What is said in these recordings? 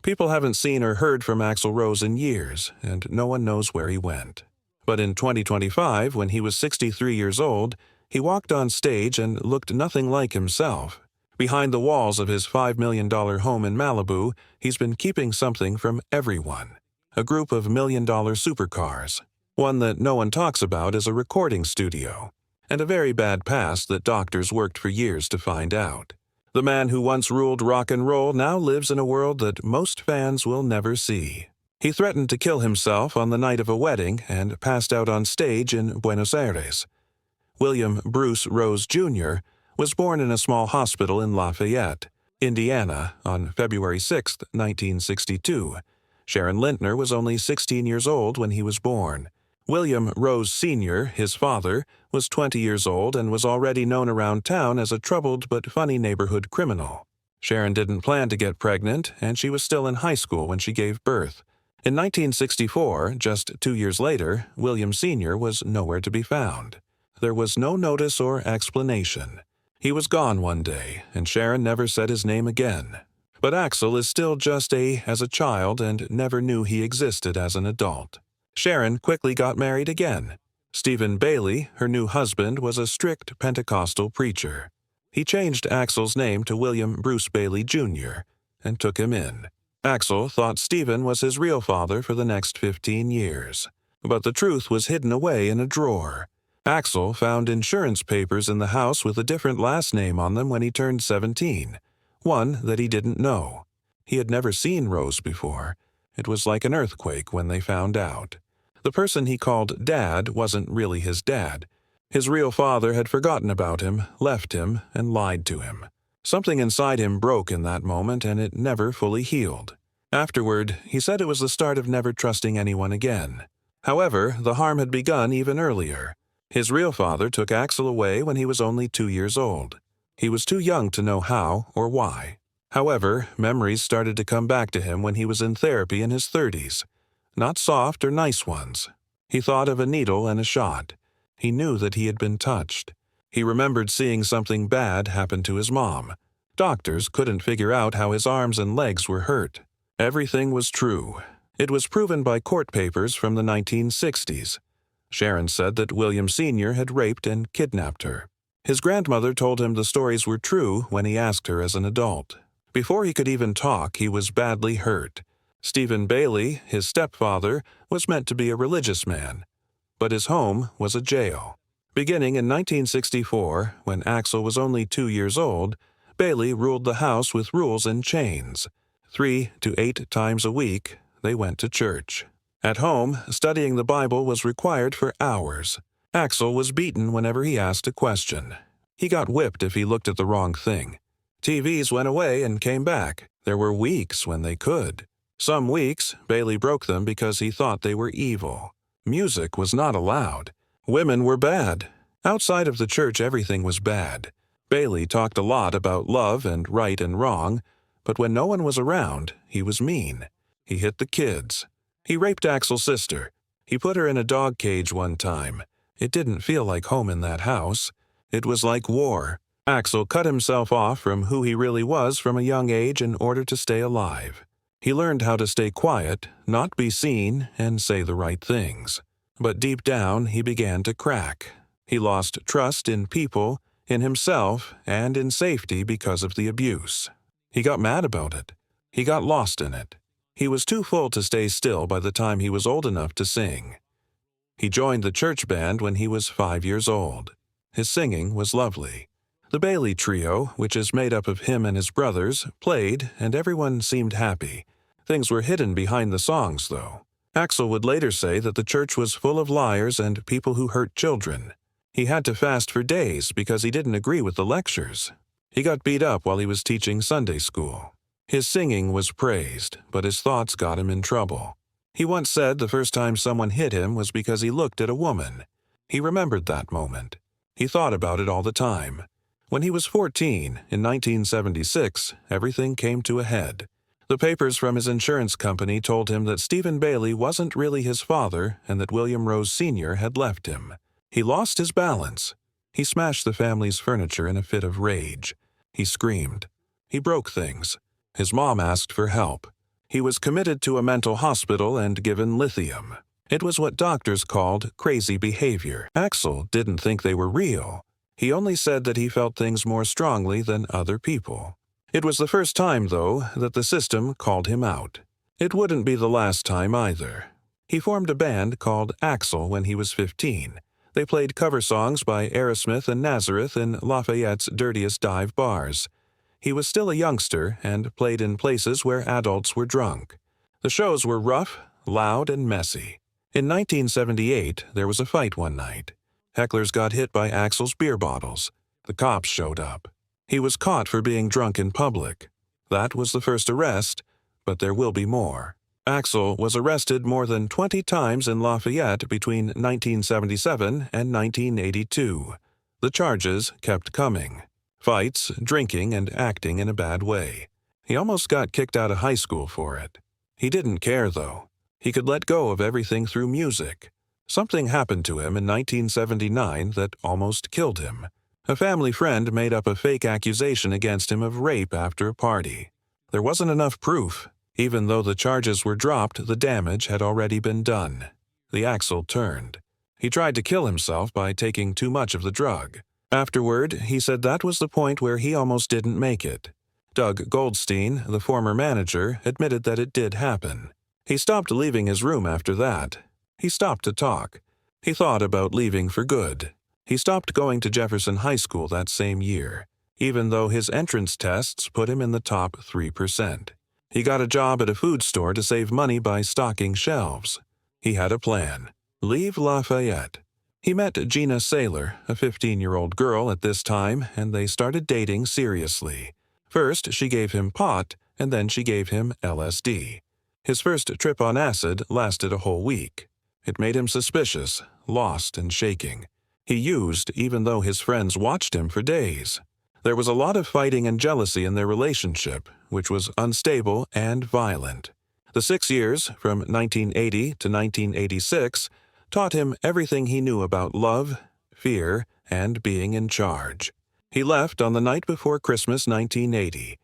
People haven't seen or heard from Axl Rose in years, and no one knows where he went. But in 2025, when he was 63 years old, he walked on stage and looked nothing like himself. Behind the walls of his $5 million home in Malibu, he's been keeping something from everyone. A group of million-dollar supercars. One that no one talks about is a recording studio. And a very bad past that doctors worked for years to find out. The man who once ruled rock and roll now lives in a world that most fans will never see. He threatened to kill himself on the night of a wedding and passed out on stage in Buenos Aires. William Bruce Rose Jr. was born in a small hospital in Lafayette, Indiana, on February 6, 1962. Sharon Lintner was only 16 years old when he was born. William Rose Sr., his father, was 20 years old and was already known around town as a troubled but funny neighborhood criminal. Sharon didn't plan to get pregnant, and she was still in high school when she gave birth. In 1964, just 2 years later, William Sr. was nowhere to be found. There was no notice or explanation. He was gone one day, and Sharon never said his name again. But Axl is still just as a child and never knew he existed as an adult. Sharon quickly got married again. Stephen Bailey, her new husband, was a strict Pentecostal preacher. He changed Axl's name to William Bruce Bailey Jr. and took him in. Axl thought Stephen was his real father for the next 15 years. But the truth was hidden away in a drawer. Axl found insurance papers in the house with a different last name on them when he turned 17, one that he didn't know. He had never seen Rose before. It was like an earthquake when they found out. The person he called Dad wasn't really his dad. His real father had forgotten about him, left him, and lied to him. Something inside him broke in that moment, and it never fully healed. Afterward, he said it was the start of never trusting anyone again. However, the harm had begun even earlier. His real father took Axl away when he was only 2 years old. He was too young to know how or why. However, memories started to come back to him when he was in therapy in his 30s. Not soft or nice ones. He thought of a needle and a shot. He knew that he had been touched. He remembered seeing something bad happen to his mom. Doctors couldn't figure out how his arms and legs were hurt. Everything was true. It was proven by court papers from the 1960s. Sharon said that William Sr. had raped and kidnapped her. His grandmother told him the stories were true when he asked her as an adult. Before he could even talk, he was badly hurt. Stephen Bailey, his stepfather, was meant to be a religious man, but his home was a jail. Beginning in 1964, when Axl was only 2 years old, Bailey ruled the house with rules and chains. 3 to 8 times a week, they went to church. At home, studying the Bible was required for hours. Axl was beaten whenever he asked a question. He got whipped if he looked at the wrong thing. TVs went away and came back. There were weeks when they could. Some weeks, Bailey broke them because he thought they were evil. Music was not allowed. Women were bad. Outside of the church, everything was bad. Bailey talked a lot about love and right and wrong, but when no one was around, he was mean. He hit the kids. He raped Axl's sister. He put her in a dog cage one time. It didn't feel like home in that house. It was like war. Axl cut himself off from who he really was from a young age in order to stay alive. He learned how to stay quiet, not be seen, and say the right things. But deep down, he began to crack. He lost trust in people, in himself, and in safety because of the abuse. He got mad about it. He got lost in it. He was too full to stay still by the time he was old enough to sing. He joined the church band when he was 5 years old. His singing was lovely. The Bailey Trio, which is made up of him and his brothers, played, and everyone seemed happy. Things were hidden behind the songs, though. Axl would later say that the church was full of liars and people who hurt children. He had to fast for days because he didn't agree with the lectures. He got beat up while he was teaching Sunday school. His singing was praised, but his thoughts got him in trouble. He once said the first time someone hit him was because he looked at a woman. He remembered that moment. He thought about it all the time. When he was 14, in 1976, everything came to a head. The papers from his insurance company told him that Stephen Bailey wasn't really his father and that William Rose Sr. had left him. He lost his balance. He smashed the family's furniture in a fit of rage. He screamed. He broke things. His mom asked for help. He was committed to a mental hospital and given lithium. It was what doctors called crazy behavior. Axl didn't think they were real. He only said that he felt things more strongly than other people. It was the first time, though, that the system called him out. It wouldn't be the last time either. He formed a band called Axl when he was 15. They played cover songs by Aerosmith and Nazareth in Lafayette's dirtiest dive bars. He was still a youngster and played in places where adults were drunk. The shows were rough, loud, and messy. In 1978, there was a fight one night. Hecklers got hit by Axl's beer bottles. The cops showed up. He was caught for being drunk in public. That was the first arrest, but there will be more. Axl was arrested more than 20 times in Lafayette between 1977 and 1982. The charges kept coming. Fights, drinking, and acting in a bad way. He almost got kicked out of high school for it. He didn't care, though. He could let go of everything through music. Something happened to him in 1979 that almost killed him. A family friend made up a fake accusation against him of rape after a party. There wasn't enough proof. Even though the charges were dropped, the damage had already been done. The Axl turned. He tried to kill himself by taking too much of the drug. Afterward, he said that was the point where he almost didn't make it. Doug Goldstein, the former manager, admitted that it did happen. He stopped leaving his room after that. He stopped to talk. He thought about leaving for good. He stopped going to Jefferson High School that same year, even though his entrance tests put him in the top 3%. He got a job at a food store to save money by stocking shelves. He had a plan. Leave Lafayette. He met Gina Saylor, a 15-year-old girl at this time, and they started dating seriously. First, she gave him pot, and then she gave him LSD. His first trip on acid lasted a whole week. It made him suspicious, lost, and shaking. He used even though his friends watched him for days. There was a lot of fighting and jealousy in their relationship, which was unstable and violent. The 6 years, from 1980 to 1986, taught him everything he knew about love, fear, and being in charge. He left on the night before Christmas 1980.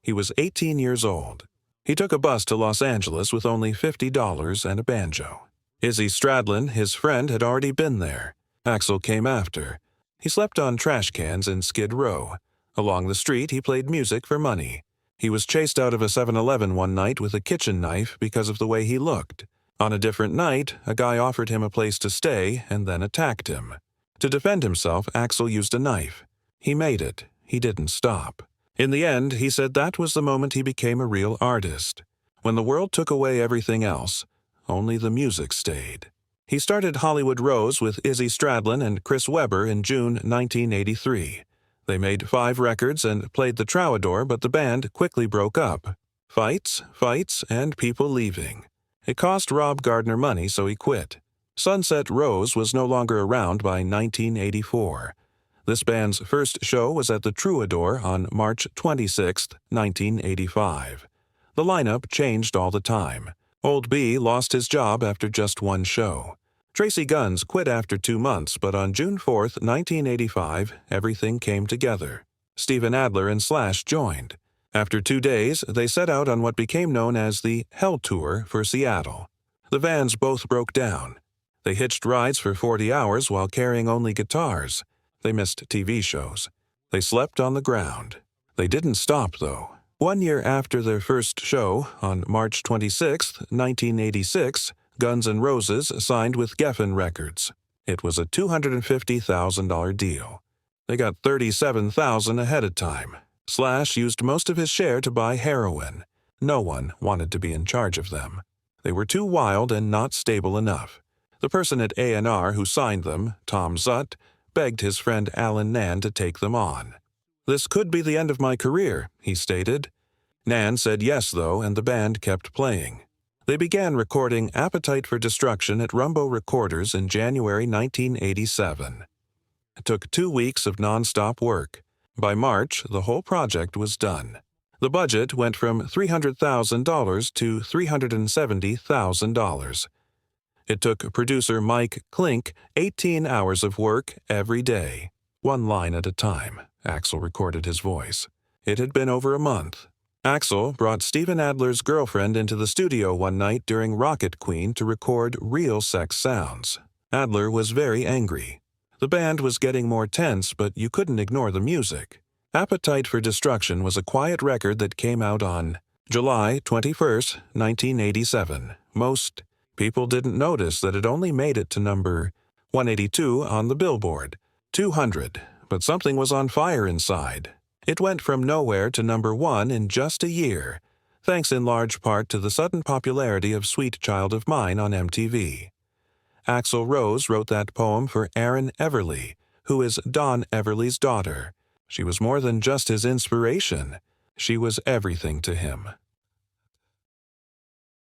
He was 18 years old. He took a bus to Los Angeles with only $50 and a banjo. Izzy Stradlin, his friend, had already been there. Axl came after. He slept on trash cans in Skid Row. Along the street, he played music for money. He was chased out of a 7-Eleven one night with a kitchen knife because of the way he looked. On a different night, a guy offered him a place to stay and then attacked him. To defend himself, Axl used a knife. He made it. He didn't stop. In the end, he said that was the moment he became a real artist. When the world took away everything else, only the music stayed. He started Hollywood Rose with Izzy Stradlin and Chris Webber in June 1983. They made 5 records and played the Troubadour, but the band quickly broke up. Fights, and people leaving. It cost Rob Gardner money, so he quit. Sunset Rose was no longer around by 1984. This band's first show was at the Troubadour on March 26, 1985. The lineup changed all the time. Old B lost his job after just one show. Tracy Guns quit after 2 months, but on June 4, 1985, everything came together. Steven Adler and Slash joined. After 2 days, they set out on what became known as the Hell Tour for Seattle. The vans both broke down. They hitched rides for 40 hours while carrying only guitars. They missed TV shows. They slept on the ground. They didn't stop, though. 1 year after their first show, on March 26, 1986, Guns N' Roses signed with Geffen Records. It was a $250,000 deal. They got $37,000 ahead of time. Slash used most of his share to buy heroin. No one wanted to be in charge of them. They were too wild and not stable enough. The person at A&R who signed them, Tom Zutt, begged his friend Alan Nan to take them on. "This could be the end of my career," he stated. Nan said yes, though, and the band kept playing. They began recording Appetite for Destruction at Rumbo Recorders in January 1987. It took 2 weeks of nonstop work. By March, the whole project was done. The budget went from $300,000 to $370,000. It took producer Mike Klink 18 hours of work every day. 1 line at a time, Axl recorded his voice. It had been over a month. Axl brought Steven Adler's girlfriend into the studio one night during Rocket Queen to record real sex sounds. Adler was very angry. The band was getting more tense, but you couldn't ignore the music. Appetite for Destruction was a quiet record that came out on July 21, 1987. Most people didn't notice that it only made it to number 182 on the Billboard 200, but something was on fire inside. It went from nowhere to number 1 in just a year, thanks in large part to the sudden popularity of Sweet Child of Mine on MTV. Axl Rose wrote that poem for Erin Everly, who is Don Everly's daughter. She was more than just his inspiration. She was everything to him.